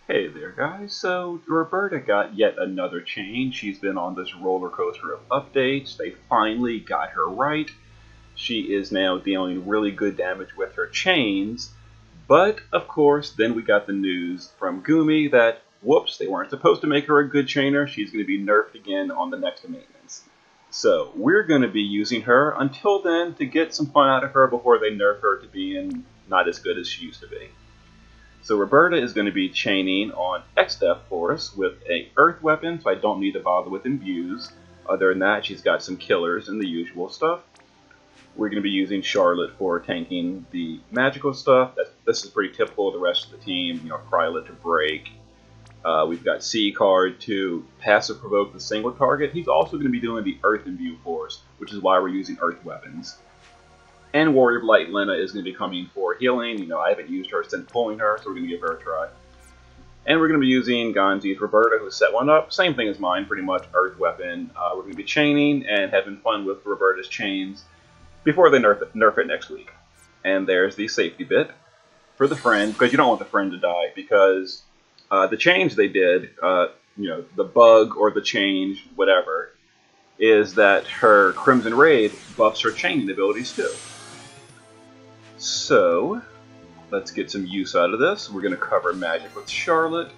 Hey there guys, so Roberta got yet another change. She's been on this roller coaster of updates. They finally got her right. She is now dealing really good damage with her chains. But, of course, then we got the news from Gumi that, whoops, they weren't supposed to make her a good chainer. She's going to be nerfed again on the next maintenance. So, we're going to be using her until then to get some fun out of her before they nerf her to being not as good as she used to be. So Reberta is going to be chaining on X-Def for us with a earth weapon, so I don't need to bother with imbues. Other than that, she's got some killers and the usual stuff. We're going to be using Charlotte for tanking the magical stuff. This is pretty typical of the rest of the team. You know, Krylet to break. We've got C card to passive provoke the single target. He's also going to be doing the earth imbue for us, which is why we're using earth weapons. And Warrior Blight Lena is going to be coming for healing. You know, I haven't used her since pulling her, so we're going to give her a try. And we're going to be using Gonzi's Reberta, who set one up. Same thing as mine, pretty much. Earth weapon. We're going to be chaining and having fun with Reberta's chains before they nerf it next week. And there's the safety bit for the friend, because you don't want the friend to die, because the change they did, you know, the bug or the change, whatever, is that her Crimson Raid buffs her chaining abilities too. So, let's get some use out of this. We're going to cover magic with Charlotte.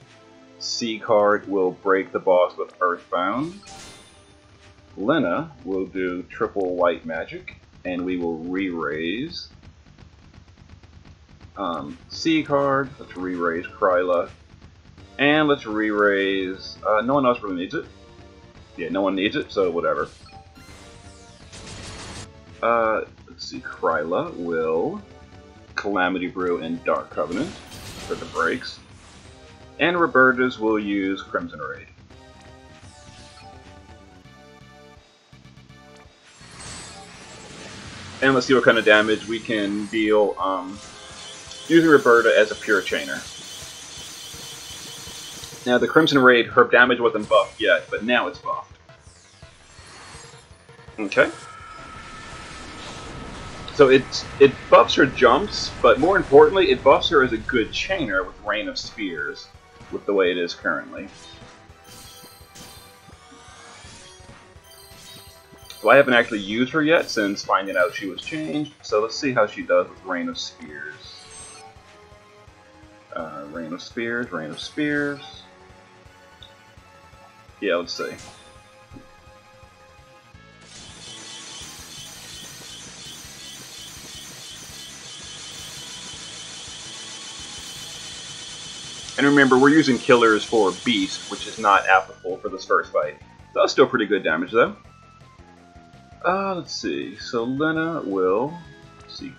C card will break the boss with Earthbound. Lena will do triple white magic, and we will re-raise. C card, let's re-raise Kryla. And let's re-raise, no one else really needs it. Yeah, no one needs it, so whatever. Let's see, Kryla will Calamity Brew and Dark Covenant for the breaks. And Reberta's will use Crimson Raid. And let's see what kind of damage we can deal using Reberta as a pure chainer. Now the Crimson Raid, her damage wasn't buffed yet, but now it's buffed. Okay. So it buffs her jumps, but more importantly, it buffs her as a good chainer with Rain of Spears, with the way it is currently. So I haven't actually used her yet since finding out she was changed, so let's see how she does with Rain of Spears. Rain of Spears, Rain of Spears. Yeah, let's see. And remember, we're using killers for Beast, which is not applicable for this first fight. So that's still pretty good damage, though. Let's see. So Lena will,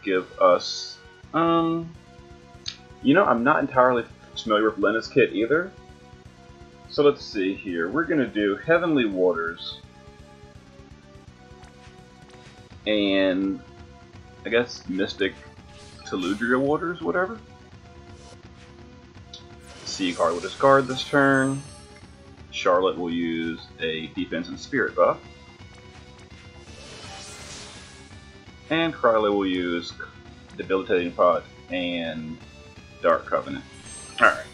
give us... you know, I'm not entirely familiar with Lena's kit either. So let's see here. We're going to do Heavenly Waters. And I guess Mystic Teludria Waters, whatever. C card will discard this turn. Charlotte will use a Defense and Spirit buff. And Kryla will use Debilitating Pot and Dark Covenant. Alright.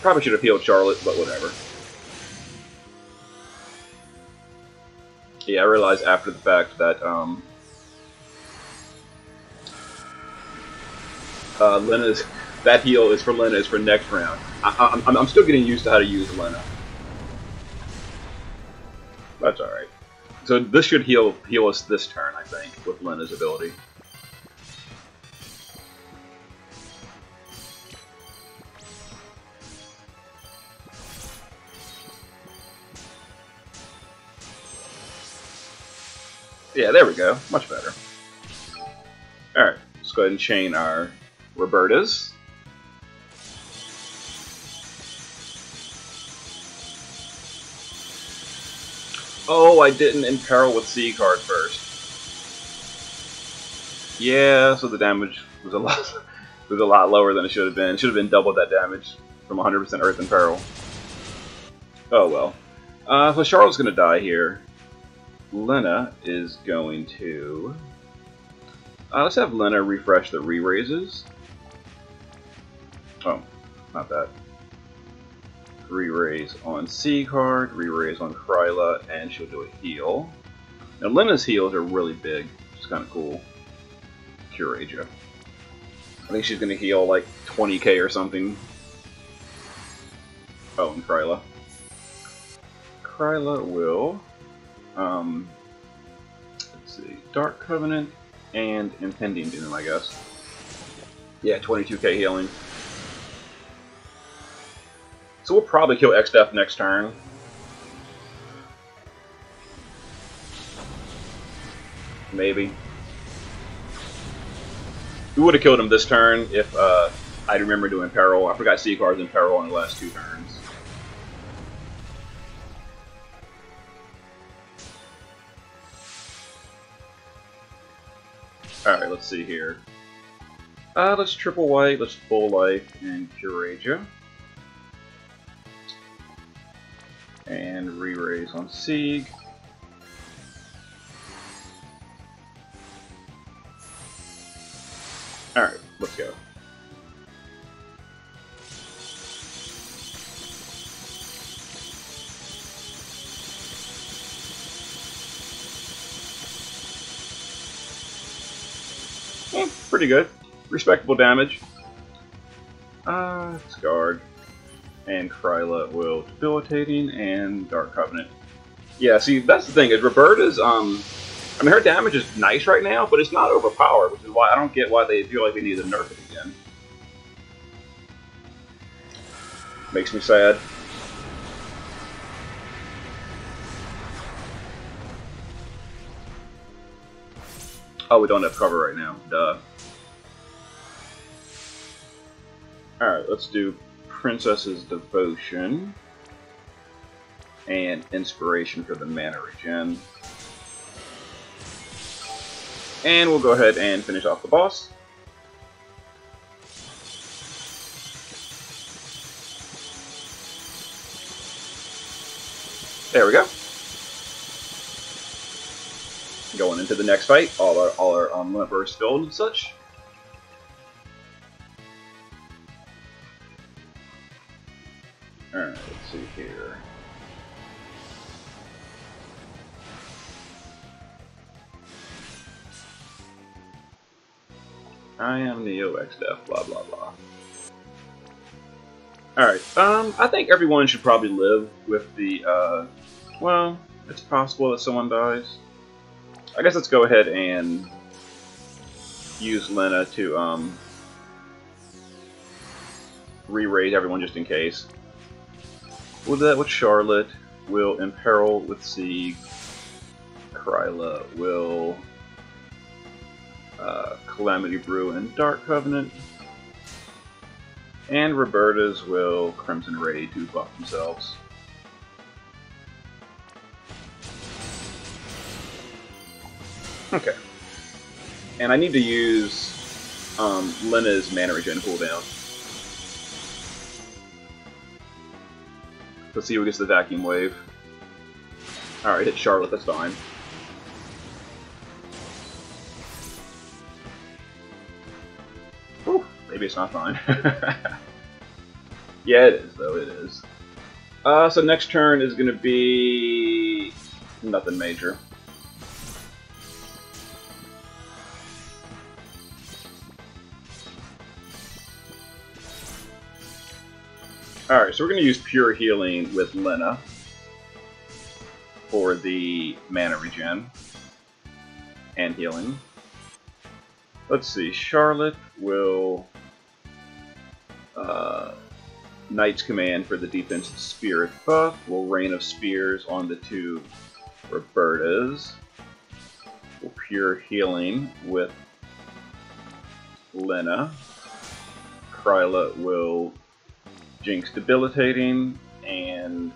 Probably should have healed Charlotte, but whatever. Yeah, I realized after the fact that Lena's... That heal is for Lena, is for next round. I'm still getting used to how to use Lena. That's alright. So this should heal us this turn, I think, with Lena's ability. Yeah, there we go. Much better. Alright, let's go ahead and chain our Rebertas. Oh, I didn't imperil with C card first. Yeah, so the damage was a lot lower than it should have been. It should have been double that damage from 100% Earth Imperil. Oh well. So Charlotte's gonna die here. Lena is going to... let's have Lena refresh the re-raises. Oh, not that. Re-raise on Seaguard, re-raise on Kryla, and she'll do a heal. Now Lena's heals are really big, which is kind of cool. Curasia. I think she's going to heal like 20k or something. Oh, and Kryla. Kryla will, let's see, Dark Covenant and Impending Doom, I guess. Yeah, 22k healing. So we'll probably kill X-Def next turn. Maybe. We would have killed him this turn if I remember doing Peril. I forgot Seaguard's in Peril on the last 2 turns. Alright, let's see here. Let's triple white, let's full life and Curasia. And re-raise on Sieg. Alright, let's go. Pretty good. Respectable damage. Scarred. And Kryla will debilitating and Dark Covenant. Yeah, see, that's the thing, is Reberta's, I mean, her damage is nice right now, but it's not overpowered, which is why I don't get why they feel like they need to nerf it again. Makes me sad. Oh, we don't have cover right now. Duh. Alright, let's do Princess's Devotion and Inspiration for the mana regen. And we'll go ahead and finish off the boss. There we go. Going into the next fight, all our limit burst filled and such. Alright, let's see here. I am Neo X-Def, blah blah blah. Alright, I think everyone should probably live with the, well, it's possible that someone dies. I guess let's go ahead and use Lena to, re-raise everyone just in case. We'll do that with Charlotte. We'll imperil with Sieg. Kryla will Calamity Brew and Dark Covenant. And Reberta's will Crimson Ray to buff themselves. Okay. And I need to use Lena's mana regen cooldown. Let's see who gets the vacuum wave. Alright, hit Charlotte, that's fine. Whew, maybe it's not fine. Yeah, it is, though, it is. So next turn is going to be nothing major. Alright, so we're going to use Pure Healing with Lena for the mana regen and healing. Let's see, Charlotte will Knight's Command for the defensive spirit buff. We'll Rain of Spears on the 2 Rebertas. We'll Pure Healing with Lena. Kryla will Jinx Debilitating and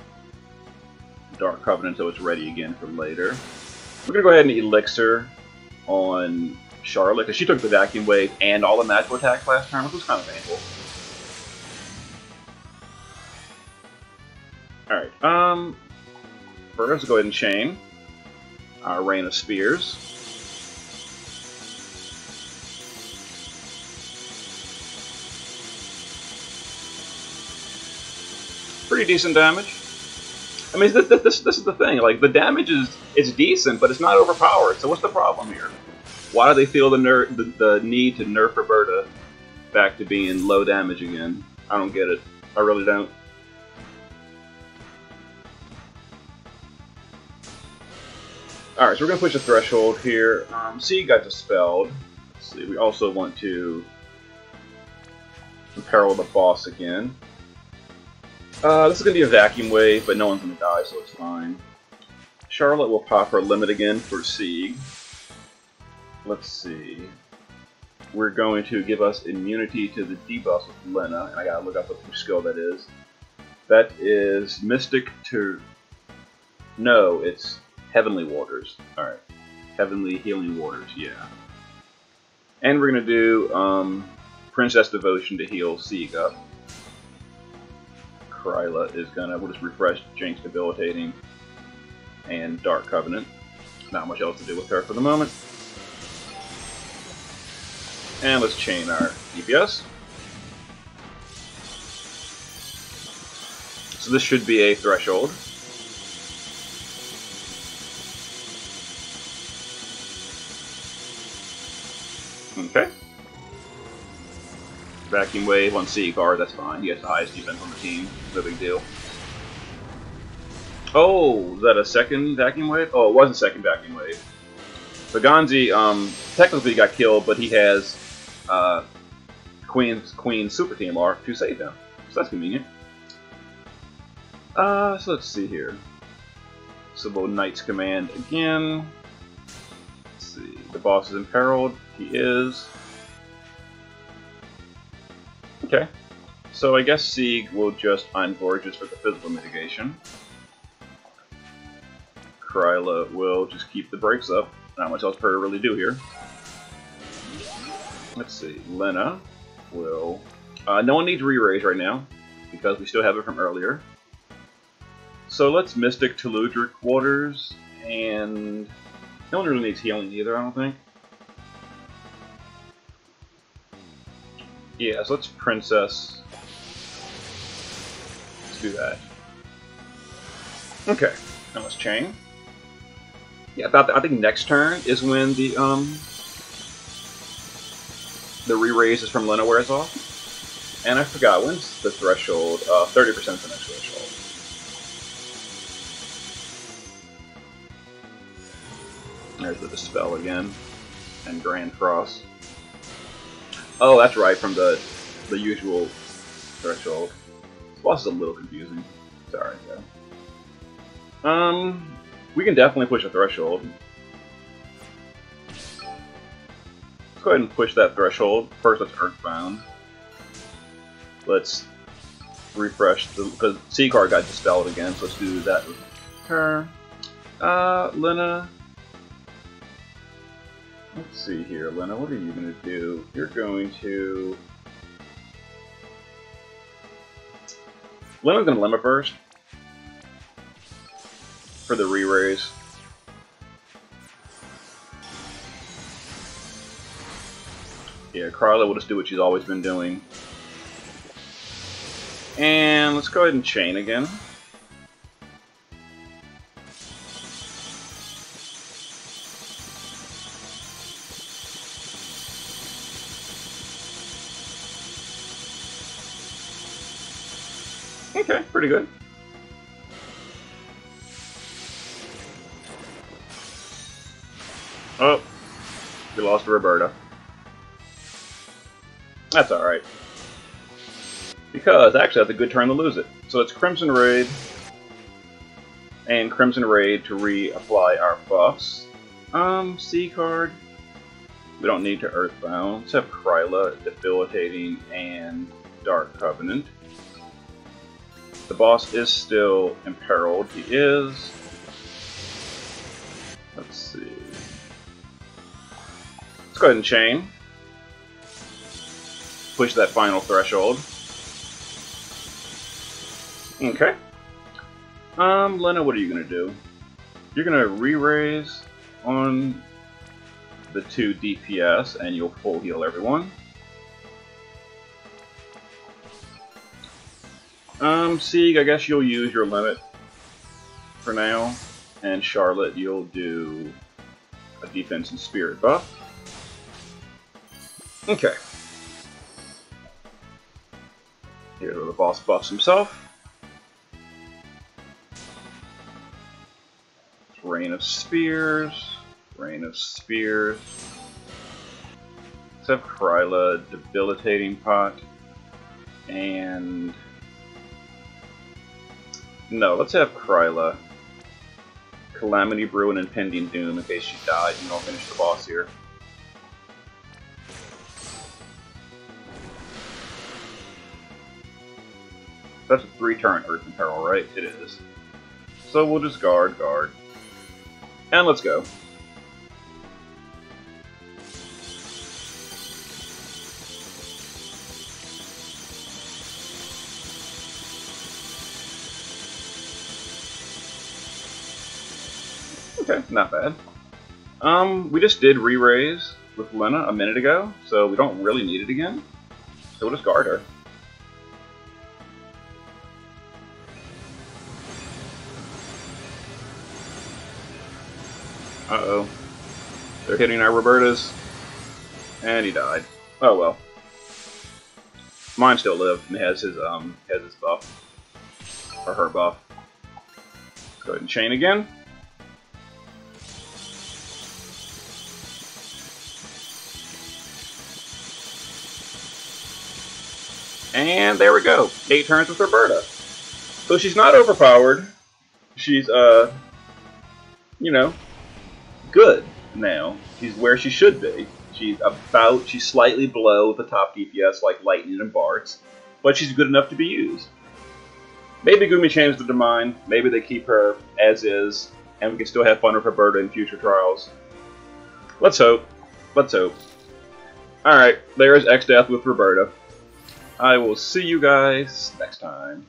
Dark Covenant until it's ready again for later. We're going to go ahead and Elixir on Charlotte because she took the Vacuum Wave and all the magical attacks last turn, which was kind of painful. Alright, first let's go ahead and chain our Rain of Spears. Pretty pretty decent damage. I mean, this is the thing. Like, the damage is decent, but it's not overpowered. So what's the problem here? Why do they feel the need to nerf Reberta back to being low damage again? I don't get it. I really don't. Alright, so we're going to push a threshold here. C got dispelled. Let's see, we also want to imperil the boss again. This is going to be a vacuum wave, but no one's going to die, so it's fine. Charlotte will pop her limit again for Sieg. Let's see. We're going to give us immunity to the debuffs with Lena, and I gotta look up what skill that is. That is Mystic to... No, it's Heavenly Waters. Alright. Heavenly Healing Waters, yeah. And we're gonna do Princess Devotion to heal Sieg up. Kryla is gonna... We'll just refresh Jinx Debilitating and Dark Covenant. Not much else to do with her for the moment. And let's chain our DPS. So this should be a threshold. Okay. Vacuum Wave on Seaguard, that's fine. He has the highest defense on the team. No big deal. Oh, is that a second Vacuum Wave? Oh, it was a second Vacuum Wave. So Gonzi technically got killed, but he has Queen's Super Team Arc to save him. So that's convenient. So let's see here. Civil Knight's Command again. Let's see. The boss is imperiled. He is. Okay. So I guess Sieg will just Einvorge just for the physical mitigation. Kryla will just keep the brakes up. Not much else for her to really do here. Let's see. Lena will... no one needs re-raise right now, because we still have it from earlier. So let's Mystic Teludric Waters, and... no one really needs healing either, I don't think. Yeah, so let's Princess. Let's do that. Okay, now let's chain. Yeah, I think next turn is when the re-raise is from Lena wears off. And I forgot, when's the threshold? 30% is the next threshold. There's the Dispel again. And Grand Cross. Oh, that's right, from the usual threshold. This boss is a little confusing. Sorry, though. We can definitely push a threshold. Let's go ahead and push that threshold. First, let's Earthbound. Let's refresh the... because C-Card got dispelled again, so let's do that with her. Lena... let's see here, Lena, what are you going to do? You're going to... Lena's going to limit first. For the re-raise. Yeah, Kryla will just do what she's always been doing. And let's go ahead and chain again. Okay, pretty good. Oh, we lost to Reberta. That's alright. Because actually that's a good turn to lose it. So it's Crimson Raid and Crimson Raid to reapply our buffs. C card. We don't need to Earthbound. Let's have Kryla, Debilitating, and Dark Covenant. The boss is still imperiled. He is. Let's see. Let's go ahead and chain. Push that final threshold. Okay. Lena, what are you gonna do? You're gonna re-raise on the 2 DPS and you'll full heal everyone. Sieg, I guess you'll use your limit for now. And Charlotte, you'll do a defense and spirit buff. Okay. Here's where the boss buffs himself. Rain of Spears. Rain of Spears. Let's have Kryla, Debilitating Pot. And... no, let's have Kryla, Calamity Brew, and Impending Doom in case she died, and I'll finish the boss here. That's a 3-turn Earth and Peril, right? It is. So we'll just guard. And let's go. Okay, not bad. We just did re-raise with Lena a minute ago, so we don't really need it again. So we'll just guard her. Uh-oh. They're hitting our Rebertas. And he died. Oh well. Mine still lived and has his buff. Or her buff. Let's go ahead and chain again. And there we go. 8 turns with Reberta. So she's not overpowered. She's, you know, good now. She's where she should be. She's slightly below the top DPS like Lightning and Bart's, but she's good enough to be used. Maybe Gumi changed their mind. Maybe they keep her as is, and we can still have fun with Reberta in future trials. Let's hope. Let's hope. Alright, there's X-Death with Reberta. I will see you guys next time.